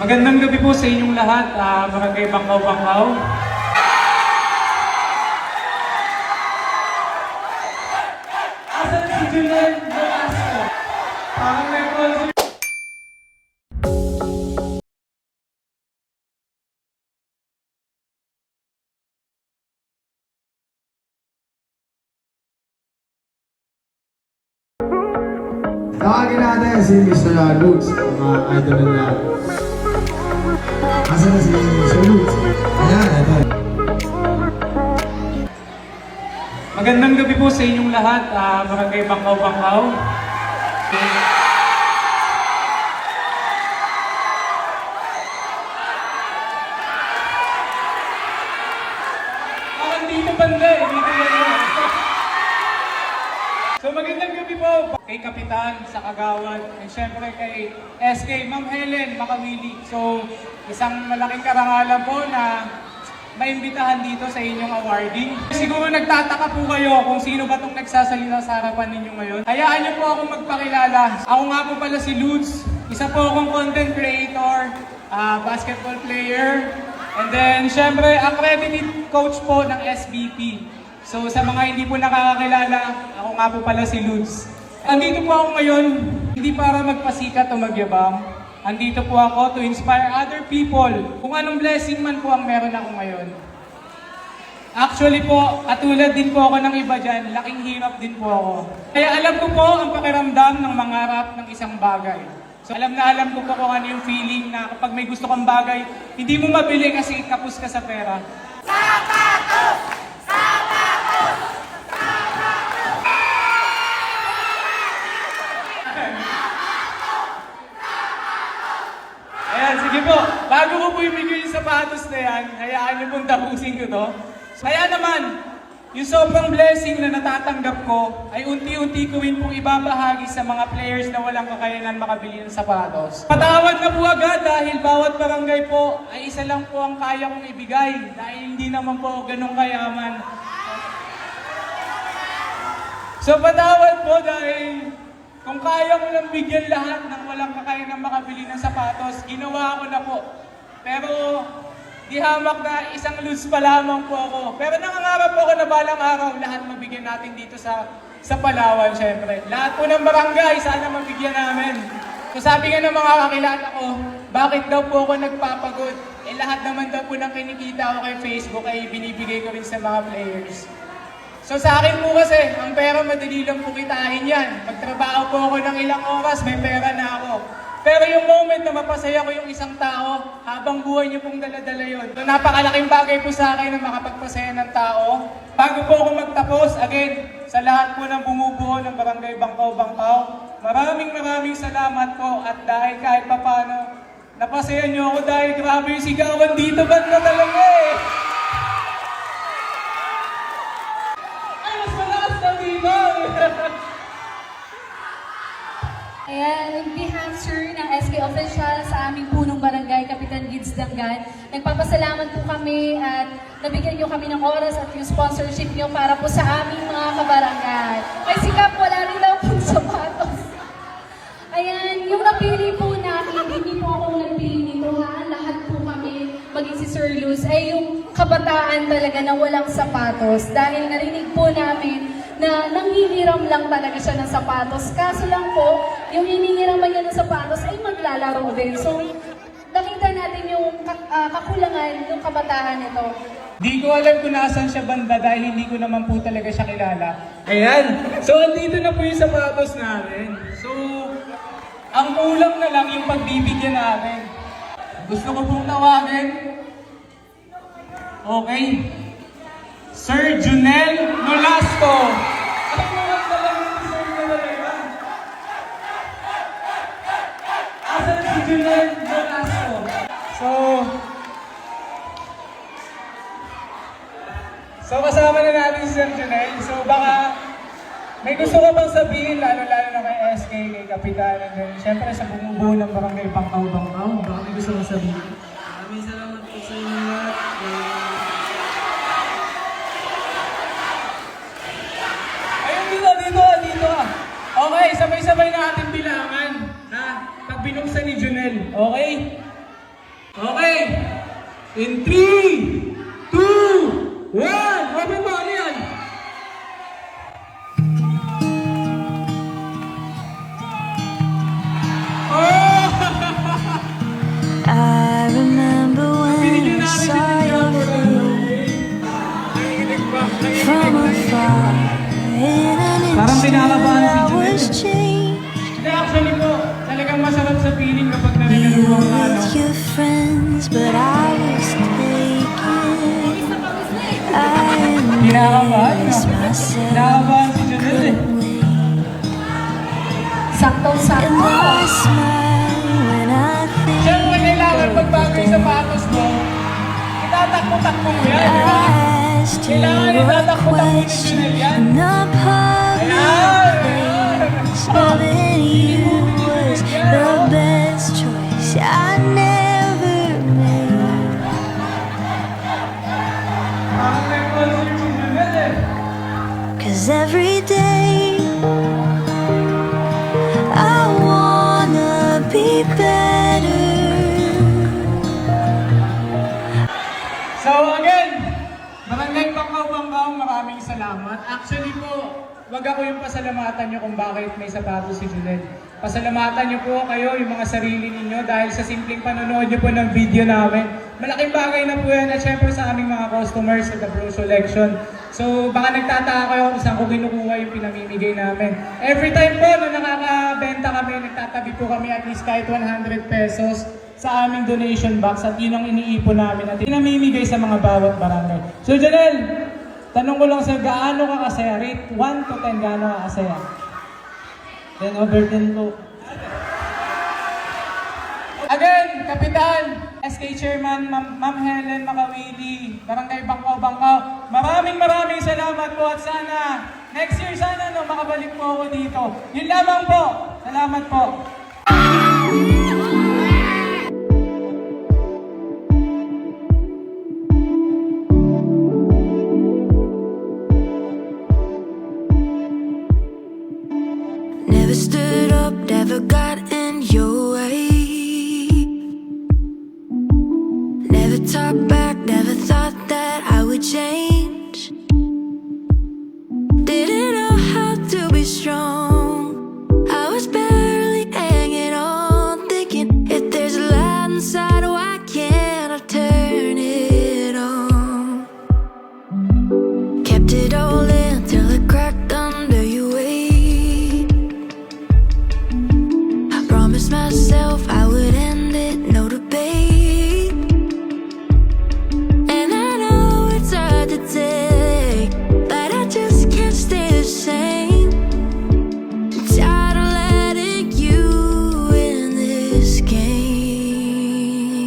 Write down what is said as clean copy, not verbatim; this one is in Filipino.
Magandang gabi po sa inyong lahat, Barangay Bangkaw-Bangkaw. Asan si Junel Velasco? Parang may concert. Tawagin natin si Mr. Lutz, mga idol na. Asa na si Mr. Lutz? Ayan, ito. Magandang gabi po sa inyong lahat, Barangay Bangkaw-Bangkaw. Dito banda eh, dito yan. So magandang gabi po kay Kapitan sa Kagawad and syempre kay SK Ma'am Helen Makawili. So isang malaking karangalan po na maimbitahan dito sa inyong awarding. Siguro nagtataka po kayo kung sino ba itong nagsasalita sa harapan ninyo ngayon. Hayaan niyo po ako magpakilala. Ako nga po pala si Lutz. Isa po akong content creator, basketball player, and then syempre accredited coach po ng SBP. So sa mga hindi po nakakakilala, ako nga po pala si Lutz. Andito po ako ngayon, hindi para magpasikat o magyabang. Andito po ako to inspire other people kung anong blessing man po ang meron ako ngayon. Actually po, katulad din po ako ng iba dyan, laking hirap din po ako. Kaya alam ko po ang pakiramdam ng mangarap ng isang bagay. So alam ko po kung ano yung feeling na kapag may gusto kang bagay, hindi mo mabili kasi kapos ka sa pera. Sapatos! Ayan, sige po. Bago ko po ibigay yung sapatos na yan, hayaan niyo pong tapusin ko to. Kaya naman, yung sobrang blessing na natatanggap ko ay unti-unti ko rin pong ibabahagi sa mga players na walang kakayanan makabili ng sapatos. Patawad na po agad dahil bawat barangay po ay isa lang po ang kaya kong ibigay dahil hindi naman po ganun kayaman. So patawad po dahil kung kaya ko lang bigyan lahat ng walang kakayanan makabili ng sapatos, ginawa ko na po. Pero di hamak na isang Lutz pa lamang po ako. Pero nangangarap po ako na balang araw lahat mabigyan natin dito sa Palawan, syempre. Lahat po ng barangay, sana mabigyan namin. So sabi nga ng mga kakilala ko, bakit daw po ako nagpapagod? Eh lahat naman daw po ng kinikita ko kay Facebook ay binibigay ko rin sa mga players. So sa akin po kasi, ang pera madali lang po kitain yan. Magtrabaho po ako ng ilang oras, may pera na ako. Pero yung moment na mapasaya ko yung isang tao, habang buhay niyo pong dala-dala yun. So napakalaking bagay po sa akin na makapagpasaya ng tao. Bago po ako magtapos, again, sa lahat po ng bumubuo ng Barangay Bangkaw-Bangkaw, maraming salamat po at dahil kahit papano, napasaya niyo ako dahil grabe yung sigawan dito, ba't na talaga eh? Ayan, on behalf, sir, ng SK Official sa aming punong barangay, Kapitan Gids Dangan, nagpapasalamat po kami at nabigyan nyo kami ng oras at yung sponsorship nyo para po sa aming mga kabarangay. May sikap, wala rin daw pong sapatos. Ayan, yung napili po namin, hindi po ako nagpili nito ha, lahat po kami, maging si Sir Luz, ay yung kabataan talaga na walang sapatos. Dahil narinig po namin na nanghihiram lang talaga siya ng sapatos. Kaso lang po, yung hinihiraman niya ng sapatos ay maglalaro din. So, nakita natin yung kakulangan ng kabataan nito. Di ko alam kung nasan siya banda dahil hindi ko naman po talaga siya kilala. Ayan! So, andito na po yung sapatos namin. So, ang kulang na lang yung pagbibigyan namin. Gusto ko pong tawagin. Okay. Sir Junel Velasco. Ano naman talaga si Sir Junel? Asan si Junel Velasco? So kasama na natin si Sir Junel. So baka may gusto ko bang sabihin, lalo na kay SK, kay Kapitan, and then syempre sa bumubuo ng Barangay Bangkaw-Bangkaw. Baka may gusto kong sabihin. Maraming salamat po sa inyo lahat. Okay, sabay-sabay na ating bilangan. Ha? Pag binuksan ni Junel. Okay? In 3, 2, 1, open mo, ano yan? Oh! I remember when I saw your face from afar in an Parang instant pinakabahan si I Junel. was changed Hindi, actually po, talagang masarap sa feeling kapag narigaluhan ka, no? with your friends, but I was taken. I Kinakabahan, no? embarrassed myself Kinakabahan si Junel, eh. and Saktong-sakto. I smile when I think Siyempre, kailangan of pagbago yung sapatos mo, itatakbo-takbo mo yan, di ba? asked you Kailangan a itatakbo-takbo ni Junel question yan. in a public Ayan! place. Loving you was the best choice I never made. Parang may concert si Junel, eh. 'Cause every day I wanna be better. So again, Barangay Bangkaw-Bangkaw, maraming salamat. Actually po, wag ako yung pasalamatan nyo kung bakit may sapatos si Junel. Pasalamatan nyo po kayo, yung mga sarili ninyo, dahil sa simpleng panonood nyo po ng video namin. Malaking bagay na po yan at syempre sa aming mga customers sa The Bro Selection. So baka nagtataka kayo kung saan ko kinukuha yung pinamimigay namin. Every time po na nakakabenta kami, nagtatabi po kami at least kahit 100 pesos sa aming donation box at yun ang iniipon namin at pinamimigay sa mga bawat barangay. So Janelle, tanong ko lang sa gaano ka kasaya? Rate 1 to 10, gaano ka kasaya? 10 over 10 po. Again, Kapitan, SK Chairman, Ma'am Helen Makawili, Barangay Bangkaw-Bangkaw, maraming salamat po at sana, next year sana no, makabalik po ako dito. Yun lamang po. Salamat po. Never stood up, never got in your way. Never talked back, never thought that I would change. Didn't know how to be strong. I was barely hanging on, thinking if there's a light inside, why can't